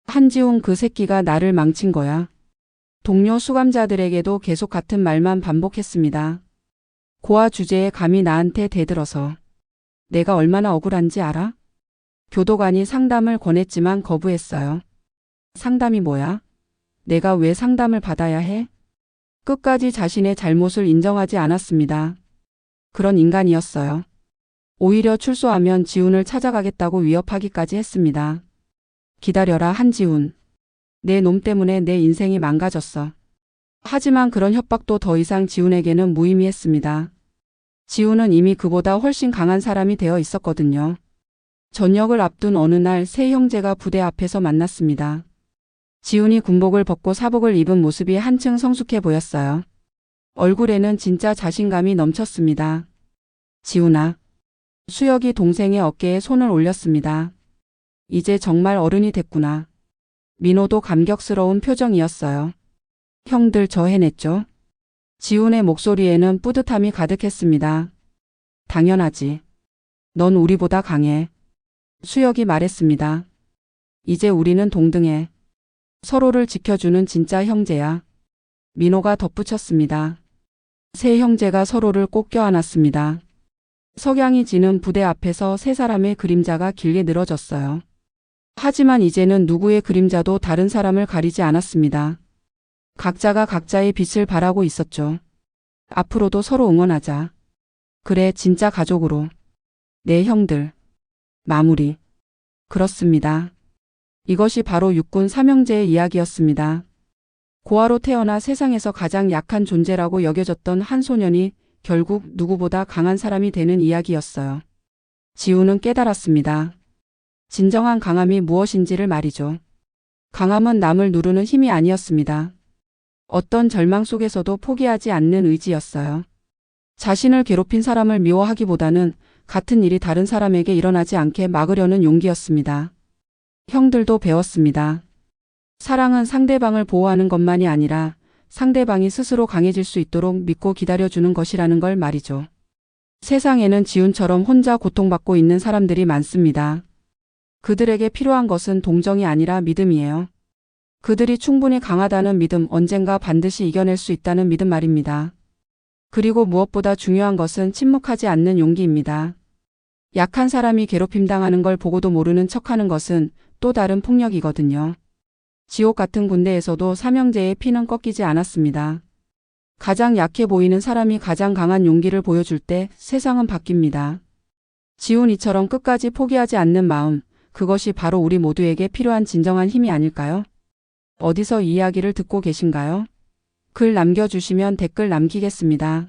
한지훈 그 새끼가 나를 망친 거야. 동료 수감자들에게도 계속 같은 말만 반복했습니다. 고아 주제에 감히 나한테 대들어서. 내가 얼마나 억울한지 알아? 교도관이 상담을 권했지만 거부했어요. 상담이 뭐야? 내가 왜 상담을 받아야 해? 끝까지 자신의 잘못을 인정하지 않았습니다. 그런 인간이었어요. 오히려 출소하면 지훈을 찾아가겠다고 위협하기까지 했습니다. 기다려라 한지훈. 내 놈 때문에 내 인생이 망가졌어. 하지만 그런 협박도 더 이상 지훈에게는 무의미했습니다. 지훈은 이미 그보다 훨씬 강한 사람이 되어 있었거든요. 전역을 앞둔 어느 날 세 형제가 부대 앞에서 만났습니다. 지훈이 군복을 벗고 사복을 입은 모습이 한층 성숙해 보였어요. 얼굴에는 진짜 자신감이 넘쳤습니다. 지훈아. 수혁이 동생의 어깨에 손을 올렸습니다. 이제 정말 어른이 됐구나. 민호도 감격스러운 표정이었어요. 형들 저 해냈죠? 지훈의 목소리에는 뿌듯함이 가득했습니다. 당연하지. 넌 우리보다 강해. 수혁이 말했습니다. 이제 우리는 동등해. 서로를 지켜주는 진짜 형제야. 민호가 덧붙였습니다. 세 형제가 서로를 꼭 껴안았습니다. 석양이 지는 부대 앞에서 세 사람의 그림자가 길게 늘어졌어요. 하지만 이제는 누구의 그림자도 다른 사람을 가리지 않았습니다. 각자가 각자의 빛을 발하고 있었죠. 앞으로도 서로 응원하자. 그래, 진짜 가족으로. 네 형들. 마무리. 그렇습니다. 이것이 바로 육군 삼형제의 이야기였습니다. 고아로 태어나 세상에서 가장 약한 존재라고 여겨졌던 한 소년이 결국 누구보다 강한 사람이 되는 이야기였어요. 지훈은 깨달았습니다. 진정한 강함이 무엇인지를 말이죠. 강함은 남을 누르는 힘이 아니었습니다. 어떤 절망 속에서도 포기하지 않는 의지였어요. 자신을 괴롭힌 사람을 미워하기보다는 같은 일이 다른 사람에게 일어나지 않게 막으려는 용기였습니다. 형들도 배웠습니다. 사랑은 상대방을 보호하는 것만이 아니라 상대방이 스스로 강해질 수 있도록 믿고 기다려주는 것이라는 걸 말이죠. 세상에는 지훈처럼 혼자 고통받고 있는 사람들이 많습니다. 그들에게 필요한 것은 동정이 아니라 믿음이에요. 그들이 충분히 강하다는 믿음, 언젠가 반드시 이겨낼 수 있다는 믿음 말입니다. 그리고 무엇보다 중요한 것은 침묵하지 않는 용기입니다. 약한 사람이 괴롭힘 당하는 걸 보고도 모르는 척하는 것은 또 다른 폭력이거든요. 지옥 같은 군대에서도 삼형제의 피는 꺾이지 않았습니다. 가장 약해 보이는 사람이 가장 강한 용기를 보여줄 때 세상은 바뀝니다. 지훈이처럼 끝까지 포기하지 않는 마음, 그것이 바로 우리 모두에게 필요한 진정한 힘이 아닐까요? 어디서 이 이야기를 듣고 계신가요? 글 남겨주시면 댓글 남기겠습니다.